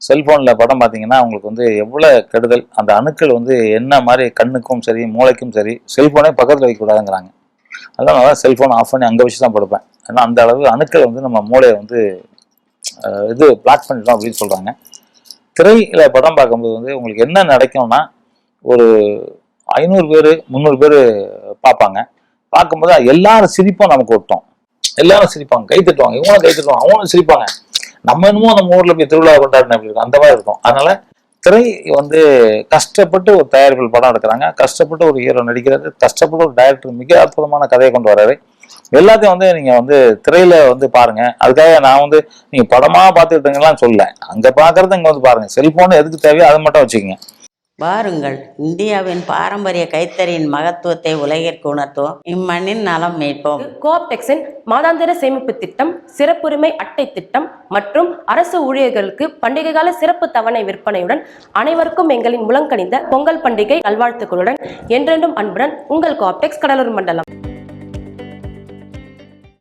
செல்போன்ல படம் பார்த்தீங்கன்னா உங்களுக்கு வந்து எவ்வளவு கெடுதல். அந்த அணுக்கள் வந்து என்ன மாதிரி கண்ணுக்கும் சரி மூளைக்கும் சரி செல்போனே பக்கத்தில் வைக்கக்கூடாதுங்கிறாங்க. அதனால தான் செல்போன் ஆஃப் பண்ணி அங்கே வச்சு தான் படுப்பேன். ஏன்னா அந்த அளவு அணுக்கள் வந்து நம்ம மூளையை வந்து இது பிளாக் பண்ணிட்டோம் அப்படின்னு சொல்றாங்க. திரையில படம் பார்க்கும்போது வந்து உங்களுக்கு என்ன நடக்கும்னா ஒரு 500 பேர் 300 பேர் பார்ப்பாங்க. பார்க்கும்போது எல்லாரும் சிரிப்பும் நமக்கு ஒட்டும். எல்லாரும் சிரிப்பாங்க, கை தட்டுவாங்க, இவங்களும் கை தட்டுவாங்க, அவங்களும் சிரிப்பாங்க. நம்ம என்னமோ நம்ம ஊர்ல போய் திருவிழா கொண்டாடின அப்படி இருக்கும், அந்த மாதிரி இருக்கும். அதனால திரை வந்து கஷ்டப்பட்டு ஒரு தயாரிப்பில் படம் எடுக்கிறாங்க, கஷ்டப்பட்டு ஒரு ஹீரோ நடிக்கிறது, கஷ்டப்பட்டு ஒரு டைரக்டர் மிக அற்புதமான கதையை கொண்டு வர்றாரு. எல்லாத்தையும் வந்து நீங்க வந்து திரையில வந்து பாருங்க. அதுக்காக நான் வந்து நீங்க படமா பார்த்துக்கிட்டீங்கலாம் சொல்ல, அங்க பாக்குறத இங்க வந்து பாருங்க. செல்போன் எதுக்கு தேவையோ அதை மட்டும் வச்சுக்கோங்க. வாருங்கள், இந்தியாவின் பாரம்பரிய கைத்தறியின் மகத்துவத்தை உலகிற்கு உணர்த்துவோம். இம்மண்ணின் நலம் மீட்போம். கோஆப்டெக்ஸின் மாதாந்திர சேமிப்பு திட்டம், சிறப்புரிமை அட்டை திட்டம் மற்றும் அரசு ஊழியர்களுக்கு பண்டிகை கால சிறப்பு தவணை விற்பனையுடன் அனைவருக்கும் எங்களின் முழங்கணிந்த பொங்கல் பண்டிகை நல்வாழ்த்துக்களுடன் என்றென்றும் அன்புடன் உங்கள் கோஆப்டெக்ஸ் கடலூர் மண்டலம்.